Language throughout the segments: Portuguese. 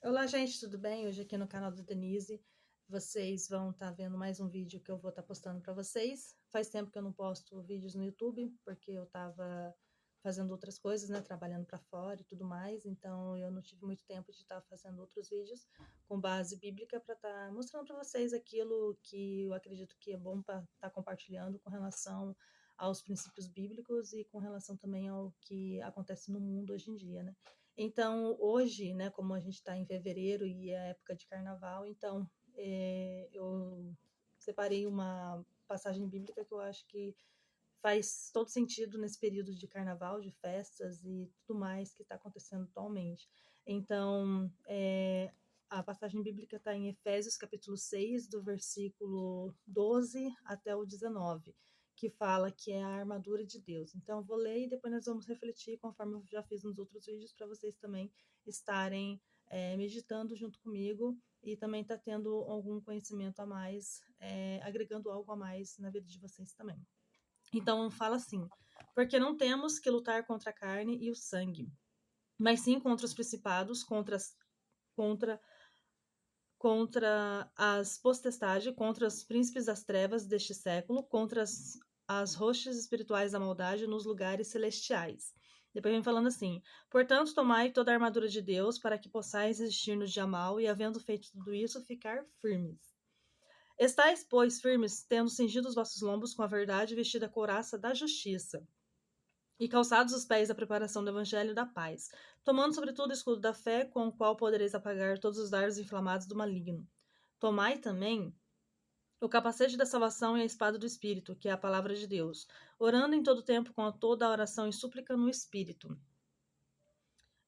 Olá, gente, tudo bem? Hoje aqui no canal da Denise, vocês vão estar vendo mais um vídeo que eu vou estar postando para vocês. Faz tempo que eu não posto vídeos no YouTube, porque eu estava fazendo outras coisas, né, trabalhando para fora e tudo mais, então eu não tive muito tempo de estar fazendo outros vídeos com base bíblica para estar mostrando para vocês aquilo que eu acredito que é bom para estar compartilhando com relação aos princípios bíblicos e com relação também ao que acontece no mundo hoje em dia, né? Então, hoje, né, como a gente está em fevereiro e é época de carnaval, então eu separei uma passagem bíblica que eu acho que faz todo sentido nesse período de carnaval, de festas e tudo mais que está acontecendo atualmente. Então, a passagem bíblica está em Efésios capítulo 6, do versículo 12 até o 19, que fala que é a armadura de Deus. Então, eu vou ler e depois nós vamos refletir, conforme eu já fiz nos outros vídeos, para vocês também estarem meditando junto comigo e também tá tendo algum conhecimento a mais, agregando algo a mais na vida de vocês também. Então, fala assim: porque não temos que lutar contra a carne e o sangue, mas sim contra os principados, contra contra as potestades, contra os príncipes das trevas deste século, contra as rochas espirituais da maldade nos lugares celestiais. Depois vem falando assim: portanto, tomai toda a armadura de Deus para que possais resistir no dia mal e, havendo feito tudo isso, ficar firmes. Estais, pois, firmes, tendo cingido os vossos lombos com a verdade, vestida a couraça da justiça, e calçados os pés da preparação do evangelho da paz, tomando sobretudo o escudo da fé, com o qual podereis apagar todos os dardos inflamados do maligno. Tomai também o capacete da salvação e a espada do Espírito, que é a palavra de Deus, orando em todo tempo com toda a oração e súplica no Espírito.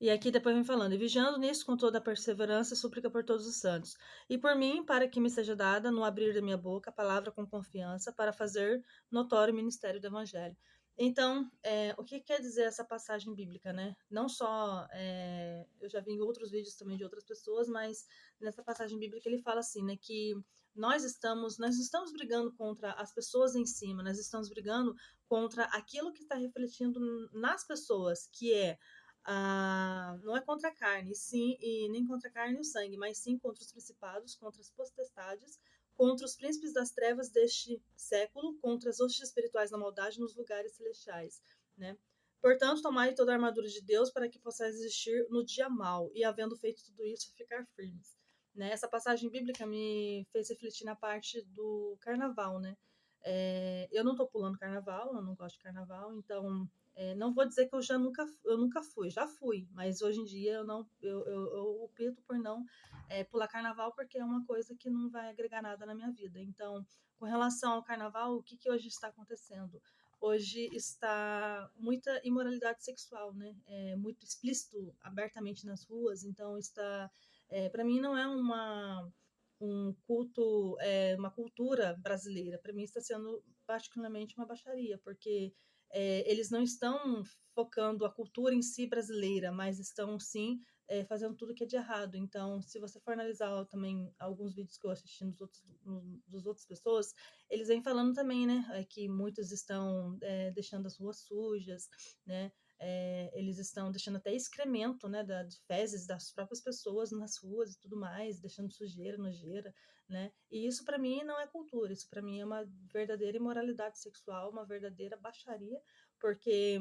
E aqui depois vem falando: e vigiando nisso com toda a perseverança e súplica por todos os santos. E por mim, para que me seja dada, no abrir da minha boca, a palavra com confiança, para fazer notório o ministério do Evangelho. Então, o que quer dizer essa passagem bíblica, né? Não só, eu já vi em outros vídeos também de outras pessoas, mas nessa passagem bíblica ele fala assim, né, que nós não estamos brigando contra as pessoas em cima, nós estamos brigando contra aquilo que está refletindo nas pessoas, que é não é contra a carne, sim, e nem contra a carne e o sangue, mas sim contra os principados, contra as potestades, contra os príncipes das trevas deste século, contra as hostes espirituais da maldade nos lugares celestiais, né? Portanto, tomai toda a armadura de Deus para que possais resistir no dia mau e, havendo feito tudo isso, ficar firmes. Né? Essa passagem bíblica me fez refletir na parte do carnaval, né? Eu não tô pulando carnaval, eu não gosto de carnaval, então não vou dizer que eu nunca fui, já fui, mas hoje em dia eu não, eu opto por não pular carnaval porque é uma coisa que não vai agregar nada na minha vida. Então, com relação ao carnaval, o que, que hoje está acontecendo? Hoje está muita imoralidade sexual, né? É muito explícito, abertamente nas ruas. Então, para mim não é um culto, uma cultura brasileira. Para mim está sendo particularmente uma baixaria, porque eles não estão focando a cultura em si brasileira, mas estão sim fazendo tudo que é de errado. Então, se você for analisar também alguns vídeos que eu assisti dos outras pessoas, eles vêm falando também, né, que muitos estão deixando as ruas sujas, né, eles estão deixando até excremento, né, de fezes das próprias pessoas nas ruas e tudo mais, deixando sujeira, nojeira, né? E isso para mim não é cultura, isso para mim é uma verdadeira imoralidade sexual, uma verdadeira baixaria, porque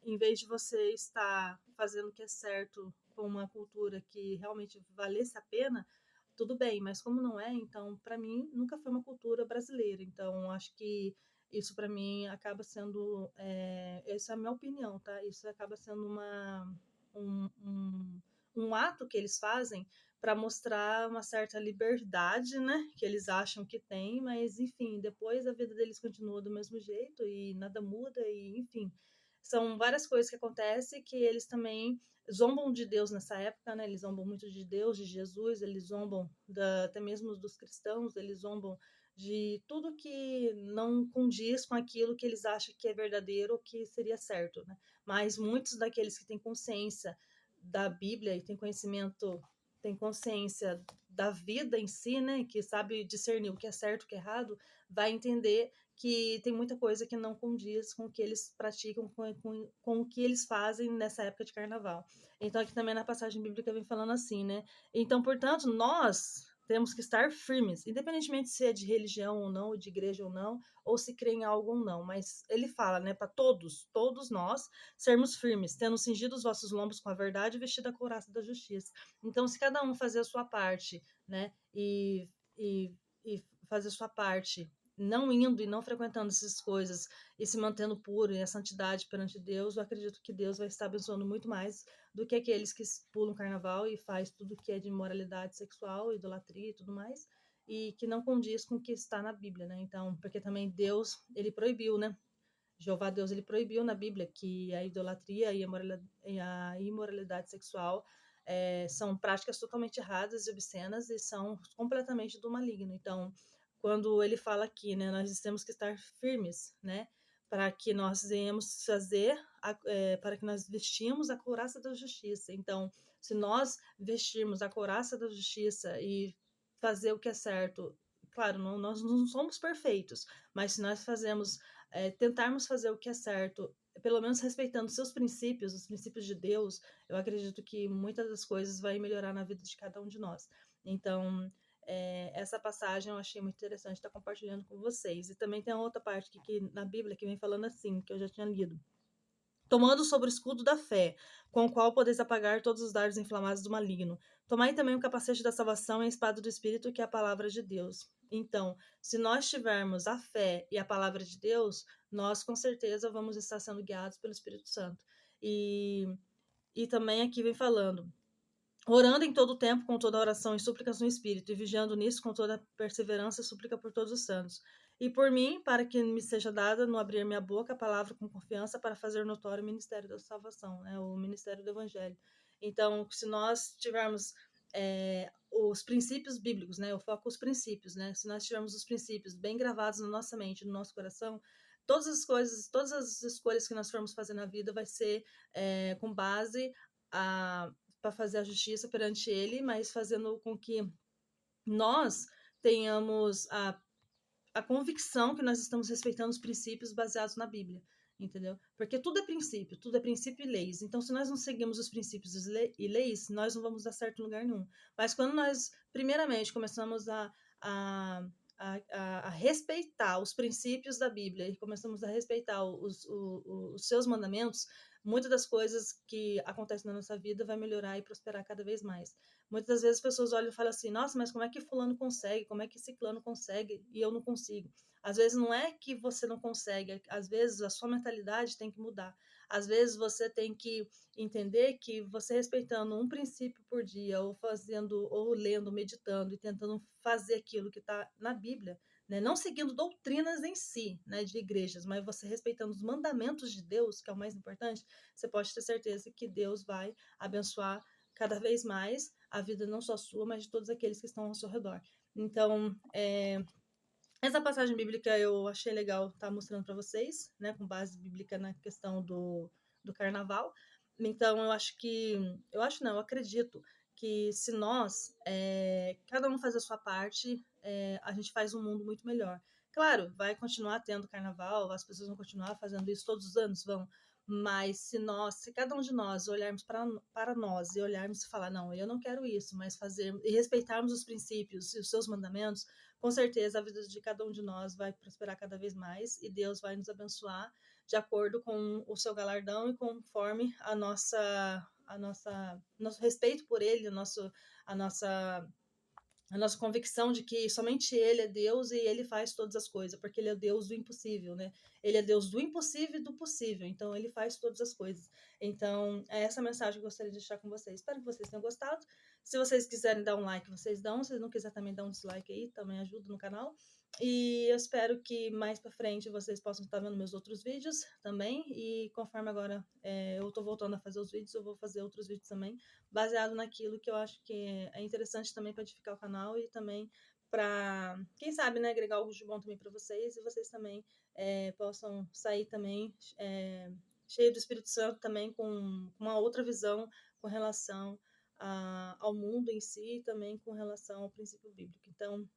em vez de você estar fazendo o que é certo com uma cultura que realmente valesse a pena, tudo bem, mas como não é, então para mim nunca foi uma cultura brasileira. Então acho que isso para mim acaba sendo, essa é a minha opinião, tá? Isso acaba sendo um, um, um ato que eles fazem para mostrar uma certa liberdade, né? Que eles acham que tem, mas enfim, depois a vida deles continua do mesmo jeito e nada muda, e enfim. São várias coisas que acontecem que eles também zombam de Deus nessa época, né? Eles zombam muito de Deus, de Jesus, eles zombam até mesmo dos cristãos, eles zombam de tudo que não condiz com aquilo que eles acham que é verdadeiro ou que seria certo, né? Mas muitos daqueles que têm consciência da Bíblia e têm conhecimento, têm consciência da vida em si, né? Que sabe discernir o que é certo e o que é errado, vai entender que tem muita coisa que não condiz com o que eles praticam, com o que eles fazem nessa época de carnaval. Então, aqui também na passagem bíblica vem falando assim, né? Então, portanto, nós temos que estar firmes, independentemente se é de religião ou não, ou de igreja ou se crê em algo ou não. Mas ele fala, né, para todos nós, sermos firmes, tendo cingido os vossos lombos com a verdade e vestido a couraça da justiça. Então, se cada um fazer a sua parte, né, e, e fazer a sua parte, não indo e não frequentando essas coisas e se mantendo puro em a santidade perante Deus, eu acredito que Deus vai estar abençoando muito mais do que aqueles que pulam carnaval e faz tudo que é de imoralidade sexual, idolatria e tudo mais, e que não condiz com o que está na Bíblia, né? Então, porque também Deus, ele proibiu, né? Jeová Deus, ele proibiu na Bíblia que a idolatria e a imoralidade sexual são práticas totalmente erradas e obscenas e são completamente do maligno. Então, quando ele fala aqui, né, nós temos que estar firmes, né, para que nós venhamos fazer, para que nós vestimos a couraça da justiça. Então, se nós vestirmos a couraça da justiça e fazer o que é certo, claro, nós não somos perfeitos, mas se nós tentarmos fazer o que é certo, pelo menos respeitando seus princípios, os princípios de Deus, eu acredito que muitas das coisas vai melhorar na vida de cada um de nós. Então, essa passagem eu achei muito interessante estar compartilhando com vocês. E também tem a outra parte que na Bíblia que vem falando assim, que eu já tinha lido. Tomando sobre o escudo da fé, com o qual podeis apagar todos os dardos inflamados do maligno. Tomai também o capacete da salvação e a espada do Espírito, que é a palavra de Deus. Então, se nós tivermos a fé e a palavra de Deus, nós com certeza vamos estar sendo guiados pelo Espírito Santo. E também aqui vem falando, orando em todo o tempo com toda oração e súplicas no Espírito, e vigiando nisso com toda perseverança e súplica por todos os santos. E por mim, para que me seja dada, no abrir minha boca, a palavra com confiança para fazer notório o ministério da salvação, né, o ministério do evangelho. Então, se nós tivermos os princípios bíblicos, né, eu foco os princípios, né, se nós tivermos os princípios bem gravados na nossa mente, no nosso coração, todas as coisas, todas as escolhas que nós formos fazer na vida vai ser com base para fazer a justiça perante ele, mas fazendo com que nós tenhamos a convicção que nós estamos respeitando os princípios baseados na Bíblia, entendeu? Porque tudo é princípio e leis. Então, se nós não seguimos os princípios e leis, nós não vamos dar certo em lugar nenhum. Mas quando nós, primeiramente, começamos a, a respeitar os princípios da Bíblia e começamos a respeitar os seus mandamentos, muitas das coisas que acontecem na nossa vida vai melhorar e prosperar cada vez mais. Muitas das vezes as pessoas olham e falam assim, nossa, mas como é que fulano consegue? Como é que ciclano consegue e eu não consigo? Às vezes não é que você não consegue, às vezes a sua mentalidade tem que mudar. Às vezes você tem que entender que você respeitando um princípio por dia, ou fazendo, ou lendo, meditando e tentando fazer aquilo que está na Bíblia, né? Não seguindo doutrinas em si, né, de igrejas, mas você respeitando os mandamentos de Deus, que é o mais importante, você pode ter certeza que Deus vai abençoar cada vez mais a vida não só sua, mas de todos aqueles que estão ao seu redor. Então, essa passagem bíblica eu achei legal estar mostrando para vocês, né, com base bíblica na questão do carnaval. Então, eu acredito que se nós, cada um fazer a sua parte, a gente faz um mundo muito melhor. Claro, vai continuar tendo carnaval, as pessoas vão continuar fazendo isso todos os anos, vão, mas se cada um de nós olharmos para nós e olharmos e falar, não, eu não quero isso, mas fazer e respeitarmos os princípios e os seus mandamentos, com certeza a vida de cada um de nós vai prosperar cada vez mais e Deus vai nos abençoar de acordo com o seu galardão e conforme nosso respeito por ele, a nossa convicção de que somente Ele é Deus e Ele faz todas as coisas, porque Ele é Deus do impossível, né? Ele é Deus do impossível e do possível, então Ele faz todas as coisas. Então, é essa mensagem que eu gostaria de deixar com vocês. Espero que vocês tenham gostado. Se vocês quiserem dar um like, vocês dão. Se não quiserem também dar um dislike aí, também ajuda no canal. E eu espero que mais pra frente vocês possam estar vendo meus outros vídeos também. E conforme agora eu tô voltando a fazer os vídeos, eu vou fazer outros vídeos também baseado naquilo que eu acho que é interessante também para edificar o canal e também para, quem sabe, né, agregar algo de bom também para vocês e vocês também possam sair também cheio do Espírito Santo também com uma outra visão com relação ao mundo em si e também com relação ao princípio bíblico. Então,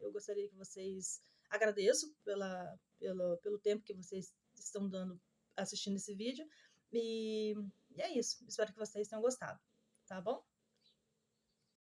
eu gostaria que vocês agradeço pelo tempo que vocês estão dando assistindo esse vídeo. E é isso. Espero que vocês tenham gostado. Tá bom?